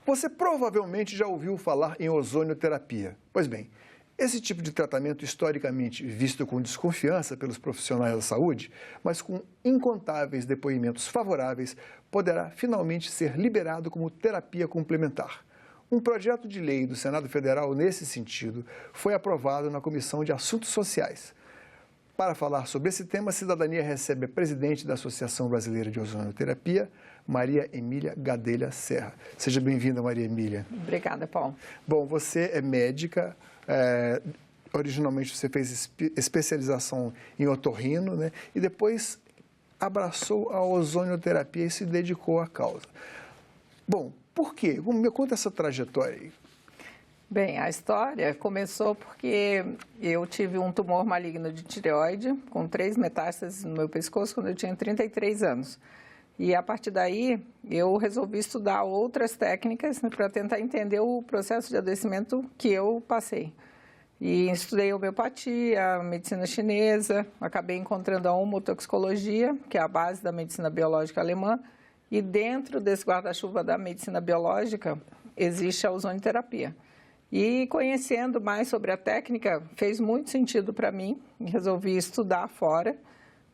Você provavelmente já ouviu falar em ozonioterapia. Pois bem, esse tipo de tratamento historicamente visto com desconfiança pelos profissionais da saúde, mas com incontáveis depoimentos favoráveis, poderá finalmente ser liberado como terapia complementar. Um projeto de lei do Senado Federal nesse sentido foi aprovado na Comissão de Assuntos Sociais. Para falar sobre esse tema, a Cidadania recebe a presidente da Associação Brasileira de Ozonioterapia, Maria Emília Gadelha Serra. Seja bem-vinda, Maria Emília. Obrigada, Paulo. Bom, você é médica, originalmente você fez especialização em otorrino, né? E depois abraçou a ozonioterapia e se dedicou à causa. Bom, por quê? Me conta essa trajetória aí. Bem, a história começou porque eu tive um tumor maligno de tireoide com 3 metástases no meu pescoço quando eu tinha 33 anos. E a partir daí eu resolvi estudar outras técnicas para tentar entender o processo de adoecimento que eu passei. E estudei homeopatia, medicina chinesa, acabei encontrando a homotoxicologia, que é a base da medicina biológica alemã, e dentro desse guarda-chuva da medicina biológica existe a ozonioterapia. E conhecendo mais sobre a técnica, fez muito sentido para mim, resolvi estudar fora,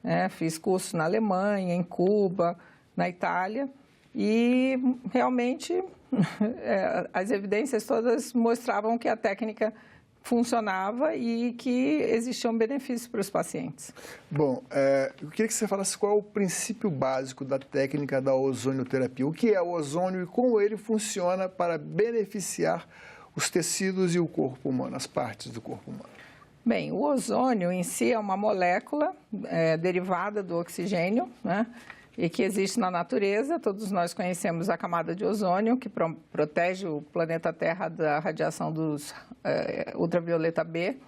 né? Fiz curso na Alemanha, em Cuba, na Itália, e realmente as evidências todas mostravam que a técnica funcionava e que existiam benefícios para os pacientes. Bom, eu queria que você falasse qual é o princípio básico da técnica da ozonioterapia. O que é o ozônio e como ele funciona para beneficiar os tecidos e o corpo humano, as partes do corpo humano? Bem, o ozônio em si é uma molécula derivada do oxigênio, né? E que existe na natureza. Todos nós conhecemos a camada de ozônio, que protege o planeta Terra da radiação dos ultravioleta B.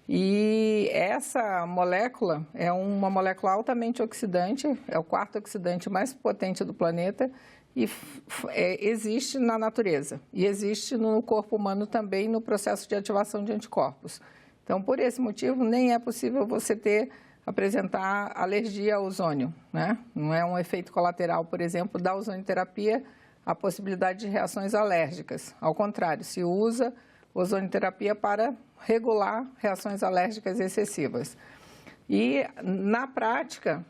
E essa molécula é uma molécula altamente oxidante, é o 4º oxidante mais potente do planeta e existe na natureza. E existe no corpo humano também no processo de ativação de anticorpos. Então, por esse motivo, nem é possível você apresentar alergia ao ozônio, né? Não é um efeito colateral, por exemplo, da ozonioterapia, a possibilidade de reações alérgicas. Ao contrário, se usa ozonioterapia para regular reações alérgicas excessivas. E, na prática,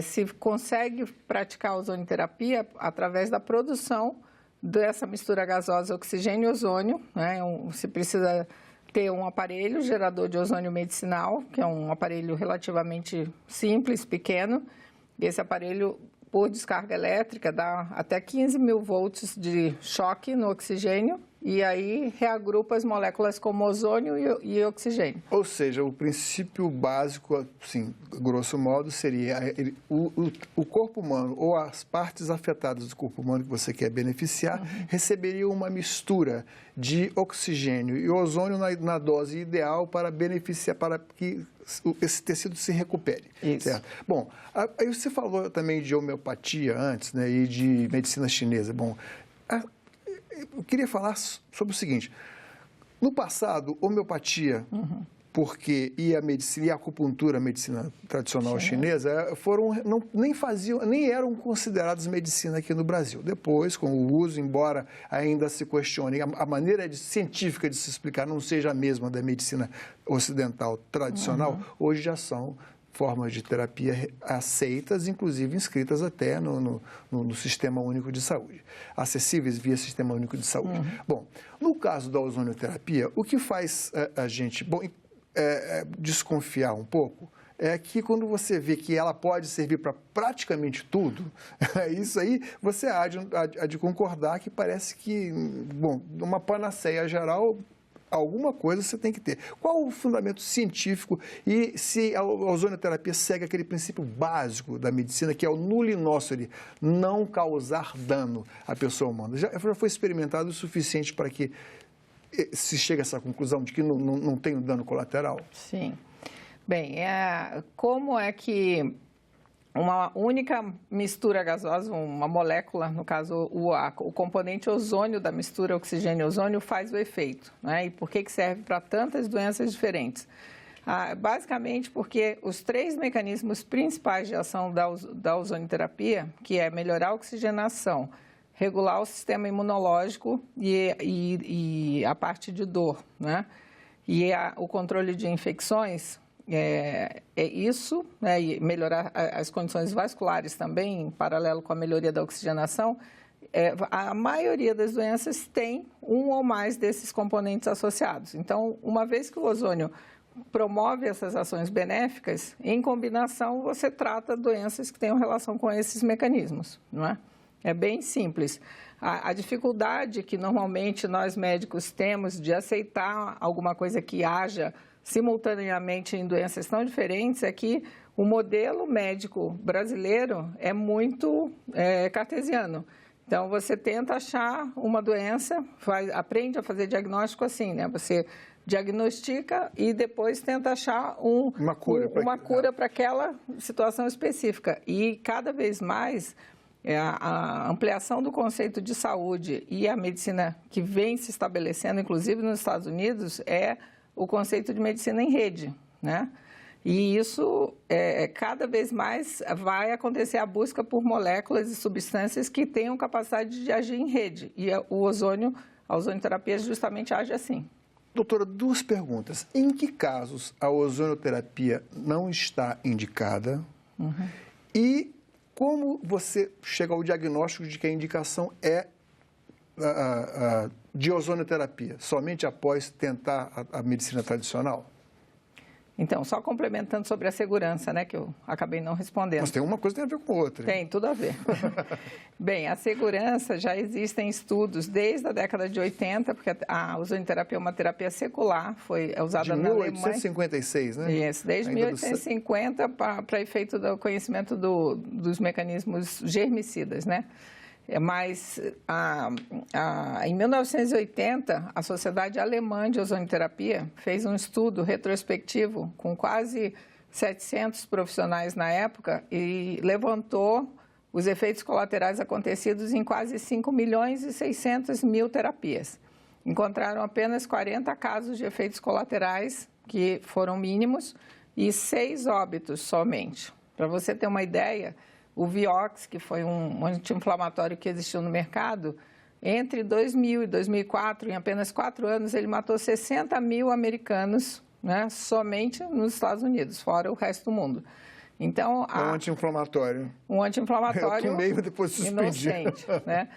se consegue praticar a ozonioterapia através da produção dessa mistura gasosa oxigênio e ozônio, né? Se precisa ter um aparelho gerador de ozônio medicinal, que é um aparelho relativamente simples, pequeno. Esse aparelho, por descarga elétrica, dá até 15 mil volts de choque no oxigênio e aí reagrupa as moléculas como ozônio e oxigênio. Ou seja, o princípio básico, assim, grosso modo, seria o corpo humano ou as partes afetadas do corpo humano que você quer beneficiar receberiam uma mistura de oxigênio e ozônio na dose ideal para beneficiar, para que esse tecido se recupere. Isso. Certo? Bom, aí você falou também de homeopatia antes, né, e de medicina chinesa. Bom, eu queria falar sobre o seguinte: no passado, homeopatia, e a medicina e a acupuntura, a medicina tradicional chinesa, nem eram consideradas medicina aqui no Brasil. Depois, com o uso, embora ainda se questione, a maneira científica de se explicar não seja a mesma da medicina ocidental tradicional, hoje já são formas de terapia aceitas, inclusive inscritas até no Sistema Único de Saúde, acessíveis via Sistema Único de Saúde. Bom, no caso da ozonioterapia, o que faz a gente desconfiar um pouco é que quando você vê que ela pode servir para praticamente tudo, isso aí você há de concordar que parece que, bom, uma panaceia geral, alguma coisa você tem que ter. Qual o fundamento científico e se a ozonioterapia segue aquele princípio básico da medicina, que é o nulo in nocere, não causar dano à pessoa humana? Já foi experimentado o suficiente para que se chegue a essa conclusão de que não tem um dano colateral? Sim. Bem, como é que uma única mistura gasosa, uma molécula, no caso o componente ozônio da mistura oxigênio-ozônio faz o efeito, né? E por que serve para tantas doenças diferentes? Basicamente porque os 3 mecanismos principais de ação da ozonioterapia, que é melhorar a oxigenação, regular o sistema imunológico e a parte de dor, né? E o controle de infecções, isso, né? E melhorar as condições vasculares também, em paralelo com a melhoria da oxigenação. A maioria das doenças tem um ou mais desses componentes associados. Então, uma vez que o ozônio promove essas ações benéficas, em combinação você trata doenças que tenham relação com esses mecanismos, não é? É bem simples. A dificuldade que normalmente nós médicos temos de aceitar alguma coisa que haja simultaneamente em doenças tão diferentes é que o modelo médico brasileiro é muito cartesiano. Então, você tenta achar uma doença, aprende a fazer diagnóstico assim, né? Você diagnostica e depois tenta achar uma cura para aquela situação específica. E cada vez mais a ampliação do conceito de saúde e a medicina que vem se estabelecendo, inclusive nos Estados Unidos, é o conceito de medicina em rede, né? E isso, cada vez mais, vai acontecer a busca por moléculas e substâncias que tenham capacidade de agir em rede. E a ozonioterapia justamente age assim. Doutora, duas perguntas. Em que casos a ozonioterapia não está indicada? Uhum. E como você chega ao diagnóstico de que a indicação é de ozonioterapia? Somente após tentar a medicina tradicional? Então, só complementando sobre a segurança, né, que eu acabei não respondendo. Mas tem uma coisa que tem a ver com outra. Tem, tudo a ver. Bem, a segurança, já existem estudos desde a década de 80, porque a ozonioterapia é uma terapia secular, foi usada na Alemanha. De 1856, né? Isso, desde 1850 para efeito do conhecimento dos mecanismos germicidas, né? Mas, em 1980, a Sociedade Alemã de Ozonioterapia fez um estudo retrospectivo com quase 700 profissionais na época e levantou os efeitos colaterais acontecidos em quase 5.600.000 terapias. Encontraram apenas 40 casos de efeitos colaterais, que foram mínimos, e 6 óbitos somente. Para você ter uma ideia, o Vioxx, que foi um anti-inflamatório que existiu no mercado, entre 2000 e 2004, em apenas 4 anos, ele matou 60.000 americanos, né, somente nos Estados Unidos, fora o resto do mundo. Então, um anti-inflamatório. Um anti-inflamatório eu tomei, depois suspendi. Inocente, né?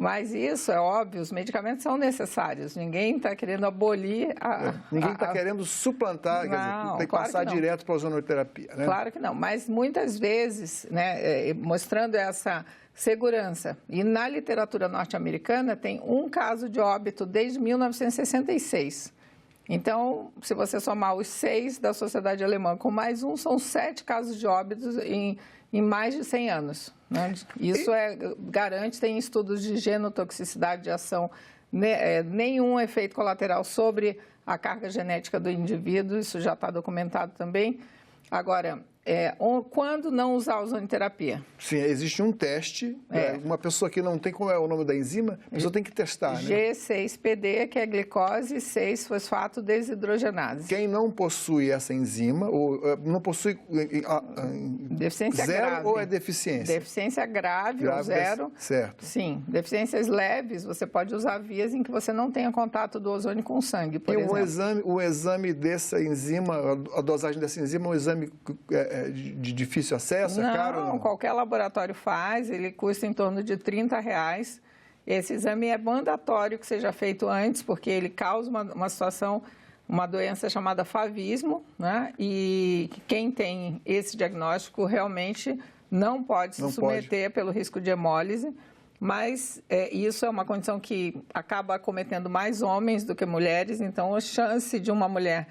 Mas isso é óbvio, os medicamentos são necessários. Ninguém está querendo abolir ninguém está querendo suplantar, não, quer dizer, tem que passar direto para a ozonioterapia, né? Claro que não, mas muitas vezes, né, mostrando essa segurança. E na literatura norte-americana tem um caso de óbito desde 1966. Então, se você somar os 6 da Sociedade Alemã com mais um, são 7 casos de óbitos em mais de 100 anos. Né? Isso garante, tem estudos de genotoxicidade de ação, nenhum efeito colateral sobre a carga genética do indivíduo, isso já está documentado também. Agora, quando não usar a ozonioterapia? Sim, existe um teste, uma pessoa que não tem, como é o nome da enzima, a pessoa tem que testar, né? G6PD, que é glicose 6-fosfato desidrogenase. Quem não possui essa enzima, ou não possui deficiência zero grave. Ou é deficiência? Deficiência grave ou zero. Certo. Sim. Deficiências leves, você pode usar vias em que você não tenha contato do ozônio com o sangue, por exemplo. O exame dessa enzima, a dosagem dessa enzima é um exame de difícil acesso? Não, é caro ou não? Qualquer laboratório faz, ele custa em torno de R$30. Esse exame é mandatório que seja feito antes, porque ele causa uma situação, uma doença chamada favismo, né? E quem tem esse diagnóstico realmente não pode se submeter pelo risco de hemólise, mas isso é uma condição que acaba acometendo mais homens do que mulheres, então a chance de uma mulher,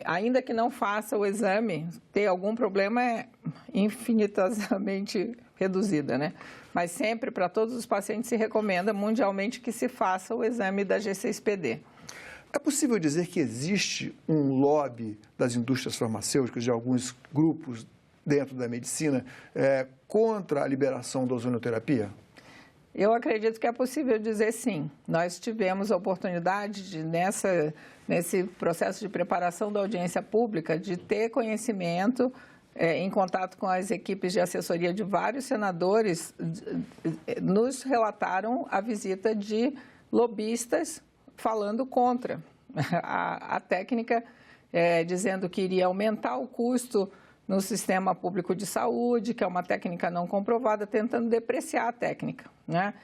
ainda que não faça o exame, ter algum problema é infinitamente reduzida, né? Mas sempre, para todos os pacientes, se recomenda mundialmente que se faça o exame da G6PD. É possível dizer que existe um lobby das indústrias farmacêuticas, de alguns grupos dentro da medicina, contra a liberação da ozonioterapia? Eu acredito que é possível dizer sim. Nós tivemos a oportunidade de, nesse processo de preparação da audiência pública, de ter conhecimento em contato com as equipes de assessoria de vários senadores, nos relataram a visita de lobistas falando contra a técnica, dizendo que iria aumentar o custo no sistema público de saúde, que é uma técnica não comprovada, tentando depreciar a técnica, né?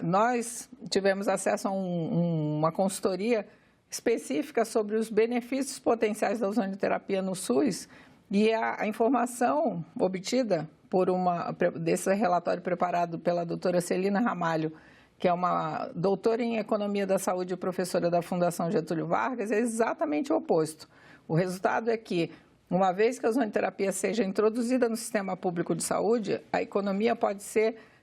Nós tivemos acesso a uma consultoria específica sobre os benefícios potenciais da ozonioterapia no SUS e a informação obtida desse relatório preparado pela doutora Celina Ramalho, que é uma doutora em Economia da Saúde e professora da Fundação Getúlio Vargas, é exatamente o oposto. O resultado é que, uma vez que a ozonioterapia seja introduzida no sistema público de saúde, a economia pode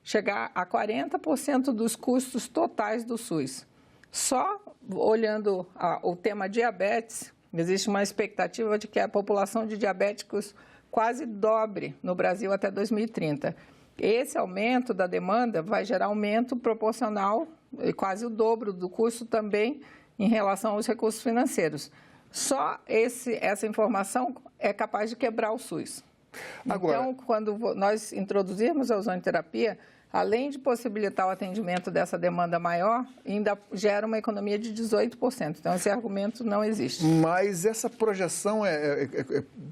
chegar a 40% dos custos totais do SUS. Só olhando o tema diabetes, existe uma expectativa de que a população de diabéticos quase dobre no Brasil até 2030. Esse aumento da demanda vai gerar aumento proporcional, quase o dobro do custo também em relação aos recursos financeiros. Só essa informação é capaz de quebrar o SUS. Agora, então, quando nós introduzirmos a ozonioterapia, além de possibilitar o atendimento dessa demanda maior, ainda gera uma economia de 18%. Então, esse argumento não existe. Mas essa projeção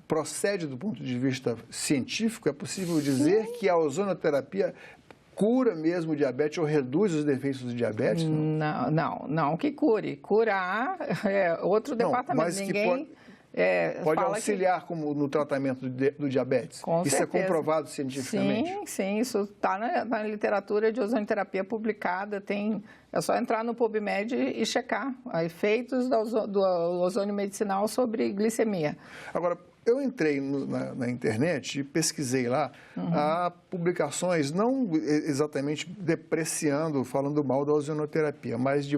procede do ponto de vista científico? É possível dizer que a ozonioterapia cura mesmo o diabetes ou reduz os defeitos do diabetes? Não que cure. Curar é outro departamento. Mas ninguém... pode auxiliar como no tratamento do diabetes? Com isso certeza. É comprovado cientificamente? Sim, isso está na literatura de ozonioterapia publicada. É só entrar no PubMed e checar efeitos do ozônio medicinal sobre glicemia. Agora, eu entrei na internet e pesquisei lá há publicações, não exatamente depreciando, falando mal da ozonioterapia, mas de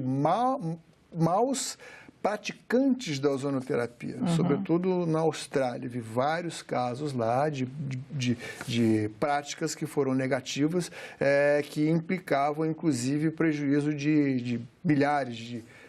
maus praticantes da ozonioterapia, sobretudo na Austrália. Vi vários casos lá de práticas que foram negativas, que implicavam, inclusive, prejuízo de milhares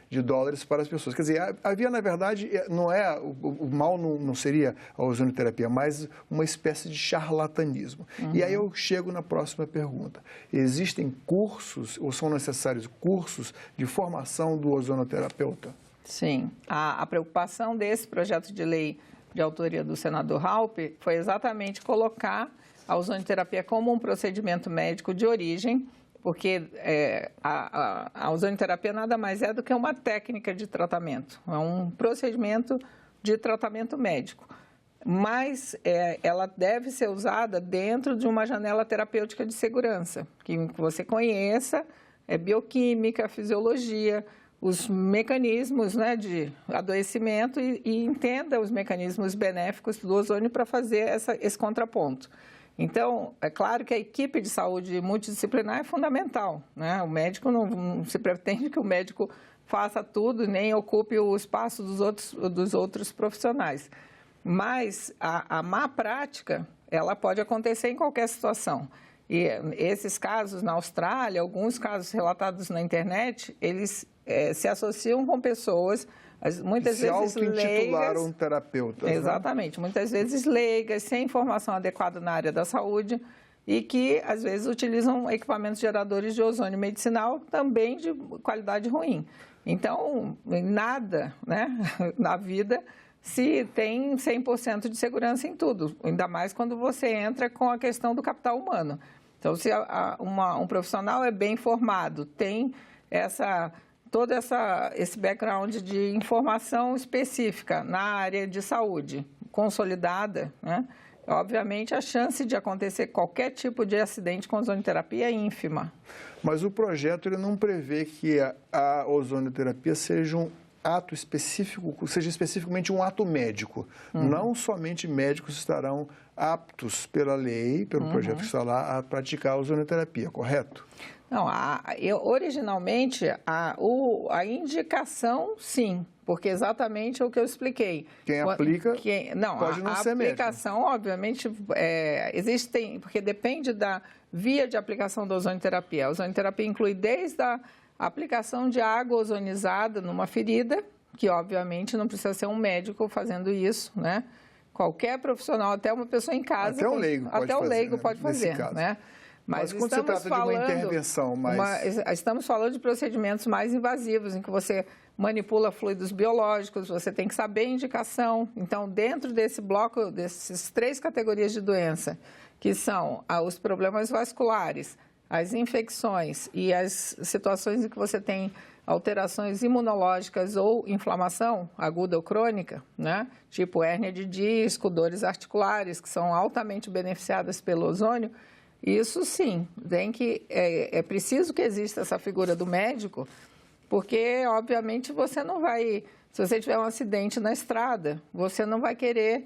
de dólares para as pessoas. Quer dizer, havia, na verdade, o mal não seria a ozonioterapia, mas uma espécie de charlatanismo. E aí eu chego na próxima pergunta. Existem cursos, ou são necessários cursos de formação do ozonoterapeuta? Sim. A preocupação desse projeto de lei de autoria do senador Raupp foi exatamente colocar a ozonioterapia como um procedimento médico de origem, porque a ozonioterapia nada mais é do que uma técnica de tratamento, é um procedimento de tratamento médico. Mas ela deve ser usada dentro de uma janela terapêutica de segurança, que você conheça, bioquímica, fisiologia, os mecanismos, né, de adoecimento e entenda os mecanismos benéficos do ozônio para fazer esse contraponto. Então, é claro que a equipe de saúde multidisciplinar é fundamental, né? O médico não se pretende que o médico faça tudo, nem ocupe o espaço dos outros profissionais. Mas a má prática, ela pode acontecer em qualquer situação. E esses casos na Austrália, alguns casos relatados na internet, eles se associam com pessoas, muitas vezes leigas. Um terapeuta. Exatamente, né? Muitas vezes leigas, sem informação adequada na área da saúde e que, às vezes, utilizam equipamentos geradores de ozônio medicinal também de qualidade ruim. Então, nada, né, na vida se tem 100% de segurança em tudo, ainda mais quando você entra com a questão do capital humano. Então, se um profissional é bem formado, tem todo esse background de informação específica na área de saúde, consolidada, né? Obviamente, a chance de acontecer qualquer tipo de acidente com ozonioterapia é ínfima. Mas o projeto ele não prevê que a ozonioterapia seja um ato específico, seja especificamente um ato médico. Não somente médicos estarão aptos pela lei, pelo projeto que está lá, a praticar a ozonioterapia, correto? Não, originalmente, a indicação, sim, porque exatamente o que eu expliquei. Quem aplica pode não ser médico. A aplicação, obviamente, existem, porque depende da via de aplicação da ozonioterapia. A ozonioterapia inclui desde a aplicação de água ozonizada numa ferida, que obviamente não precisa ser um médico fazendo isso, né? qualquer profissional, até uma pessoa em casa... Até o leigo pode até fazer. O leigo né? pode fazer, né? Mas quando se trata de uma intervenção mais... Estamos falando de procedimentos mais invasivos, em que você manipula fluidos biológicos, você tem que saber a indicação. Então, dentro desse bloco, dessas 3 categorias de doença, que são os problemas vasculares, as infecções e as situações em que você tem alterações imunológicas ou inflamação aguda ou crônica, né? Tipo hérnia de disco, dores articulares, que são altamente beneficiadas pelo ozônio, isso sim, é preciso que exista essa figura do médico, porque, obviamente, você não vai... Se você tiver um acidente na estrada, você não vai querer...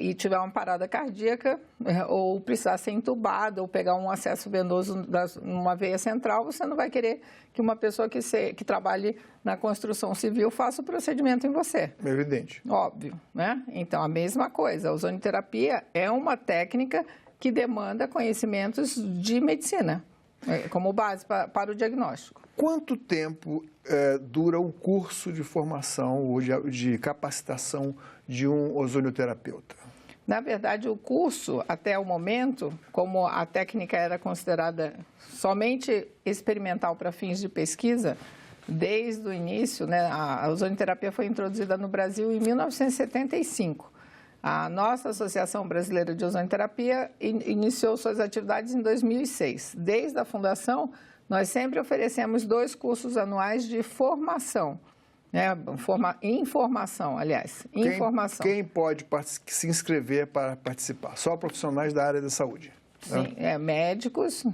e tiver uma parada cardíaca, ou precisar ser entubado, ou pegar um acesso venoso numa veia central, você não vai querer que uma pessoa que trabalhe na construção civil faça o procedimento em você. É evidente. Óbvio, né? Então, a mesma coisa. A ozonioterapia é uma técnica que demanda conhecimentos de medicina, como base para o diagnóstico. Quanto tempo dura o curso de formação ou de capacitação de um ozonioterapeuta? Na verdade, o curso, até o momento, como a técnica era considerada somente experimental para fins de pesquisa, desde o início, né, a ozonioterapia foi introduzida no Brasil em 1975. A nossa Associação Brasileira de Ozonioterapia iniciou suas atividades em 2006. Desde a fundação, nós sempre oferecemos 2 cursos anuais de formação, né? Informação, aliás. Informação. Quem pode se inscrever para participar? Só profissionais da área da saúde? Sim, médicos.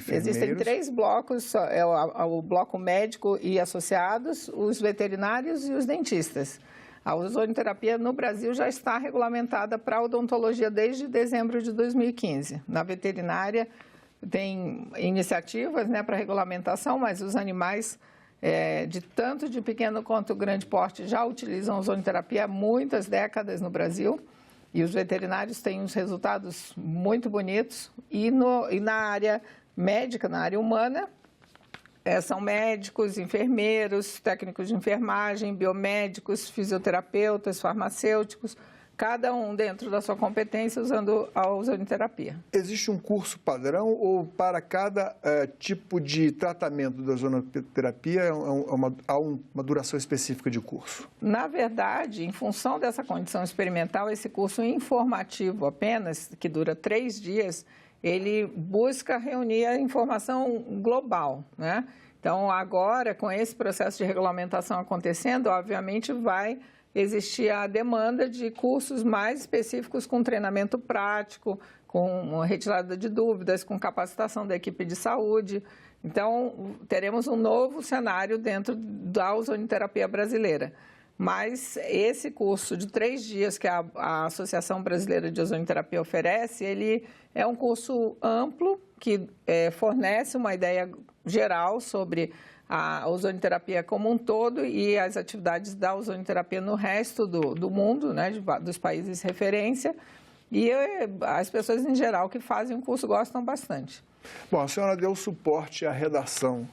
Existem 3 blocos, o bloco médico e associados, os veterinários e os dentistas. A ozonioterapia no Brasil já está regulamentada para a odontologia desde dezembro de 2015. Na veterinária tem iniciativas, né, para regulamentação, mas os animais tanto de pequeno quanto grande porte já utilizam ozonioterapia há muitas décadas no Brasil. E os veterinários têm uns resultados muito bonitos. E na área médica, na área humana, são médicos, enfermeiros, técnicos de enfermagem, biomédicos, fisioterapeutas, farmacêuticos, cada um dentro da sua competência usando a ozonioterapia. Existe um curso padrão ou para cada tipo de tratamento da ozonioterapia há uma duração específica de curso? Na verdade, em função dessa condição experimental, esse curso informativo apenas, que dura 3 dias, ele busca reunir a informação global, né? Então, agora, com esse processo de regulamentação acontecendo, obviamente vai existir a demanda de cursos mais específicos com treinamento prático, com retirada de dúvidas, com capacitação da equipe de saúde. Então, teremos um novo cenário dentro da ozonioterapia brasileira. Mas esse curso de 3 dias que a Associação Brasileira de Ozonioterapia oferece, ele é um curso amplo que fornece uma ideia geral sobre a ozonioterapia como um todo e as atividades da ozonioterapia no resto do mundo, né, dos países referência. E as pessoas em geral que fazem o curso gostam bastante. Bom, a senhora deu suporte à redação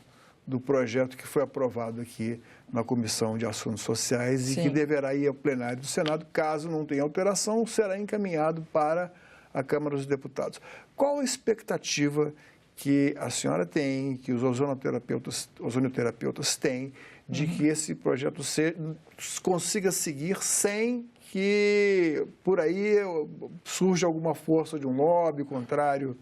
do projeto que foi aprovado aqui na Comissão de Assuntos Sociais. Sim. E que deverá ir ao plenário do Senado. Caso não tenha alteração, será encaminhado para a Câmara dos Deputados. Qual a expectativa que a senhora tem, que os ozonioterapeutas têm, de que esse projeto consiga seguir sem que por aí surja alguma força de um lobby contrário?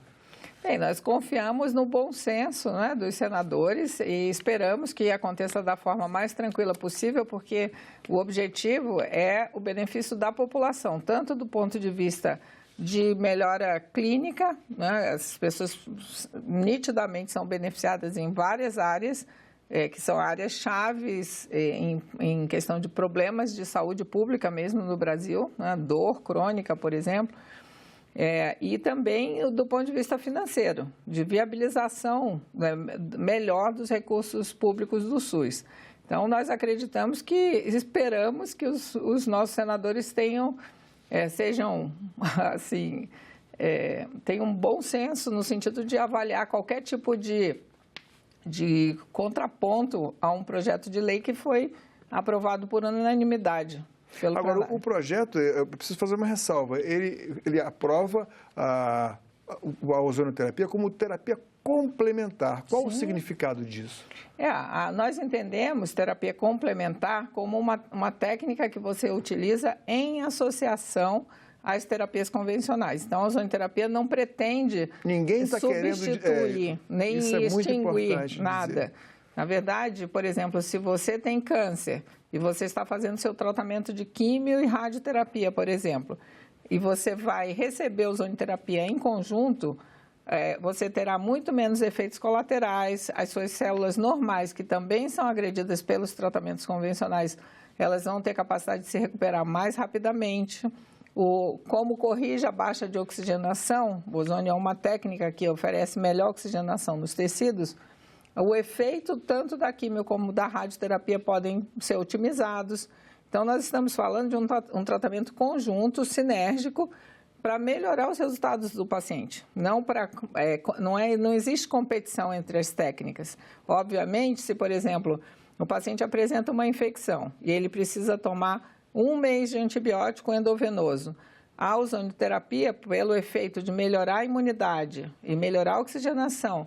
Bem, nós confiamos no bom senso, né, dos senadores e esperamos que aconteça da forma mais tranquila possível, porque o objetivo é o benefício da população, tanto do ponto de vista de melhora clínica, né, as pessoas nitidamente são beneficiadas em várias áreas, que são áreas chaves em questão de problemas de saúde pública mesmo no Brasil, né, dor crônica, por exemplo. E também do ponto de vista financeiro, de viabilização, né, melhor dos recursos públicos do SUS. Então, nós esperamos que os nossos senadores tenham um bom senso no sentido de avaliar qualquer tipo de contraponto a um projeto de lei que foi aprovado por unanimidade. pelo Agora, plenário. o projeto, eu preciso fazer uma ressalva, ele aprova a ozonoterapia como terapia complementar. Qual o significado disso? Nós entendemos terapia complementar como uma técnica que você utiliza em associação às terapias convencionais. Então, a ozonoterapia não pretende substituir, nem extinguir nada. Na verdade, por exemplo, se você tem câncer e você está fazendo seu tratamento de químio e radioterapia, por exemplo, e você vai receber ozonoterapia em conjunto, você terá muito menos efeitos colaterais, as suas células normais, que também são agredidas pelos tratamentos convencionais, elas vão ter capacidade de se recuperar mais rapidamente. Como corrige a baixa de oxigenação, o ozônio é uma técnica que oferece melhor oxigenação nos tecidos, o efeito tanto da quimio como da radioterapia podem ser otimizados. Então, nós estamos falando de um tratamento conjunto, sinérgico, para melhorar os resultados do paciente. Não existe competição entre as técnicas. Obviamente, se, por exemplo, o paciente apresenta uma infecção e ele precisa tomar 1 mês de antibiótico endovenoso, a ozonoterapia, pelo efeito de melhorar a imunidade e melhorar a oxigenação,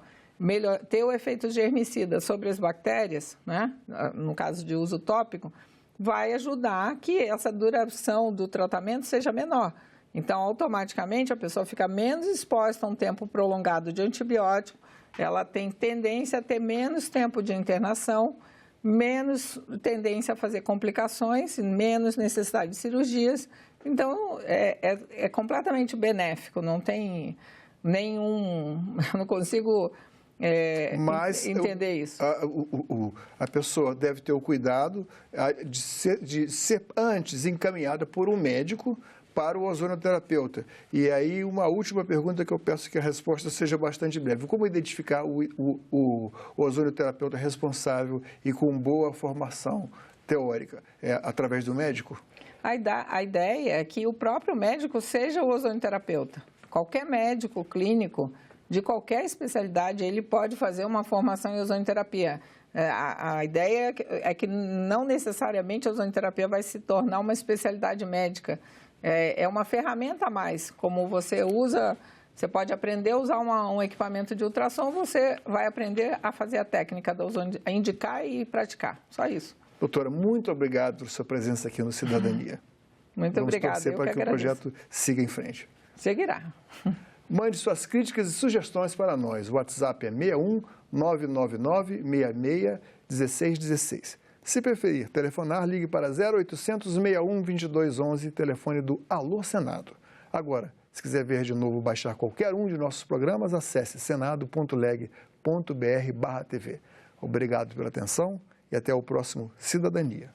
ter o efeito germicida sobre as bactérias, né? No caso de uso tópico, vai ajudar que essa duração do tratamento seja menor. Então, automaticamente, a pessoa fica menos exposta a um tempo prolongado de antibiótico, ela tem tendência a ter menos tempo de internação, menos tendência a fazer complicações, menos necessidade de cirurgias. Então, é completamente benéfico, não tem nenhum... Eu não consigo entender isso. A pessoa deve ter o cuidado de ser antes encaminhada por um médico para o ozonoterapeuta. E aí, uma última pergunta que eu peço que a resposta seja bastante breve. Como identificar o ozonoterapeuta responsável e com boa formação teórica? Através do médico? A ideia é que o próprio médico seja o ozonoterapeuta. Qualquer médico clínico, de qualquer especialidade, ele pode fazer uma formação em ozonoterapia. A ideia é que não necessariamente a ozonoterapia vai se tornar uma especialidade médica. É uma ferramenta a mais, como você pode aprender a usar um equipamento de ultrassom, você vai aprender a fazer a técnica da ozônio, a indicar e praticar, só isso. Doutora, muito obrigado por sua presença aqui no Cidadania. Muito obrigada. Vamos torcer para que o projeto siga em frente. Seguirá. Mande suas críticas e sugestões para nós. O WhatsApp é 61 999 66 1616. Se preferir telefonar, ligue para 0800 61 2211, telefone do Alô Senado. Agora, se quiser ver de novo ou baixar qualquer um de nossos programas, acesse senado.leg.br/TV. Obrigado pela atenção e até o próximo Cidadania.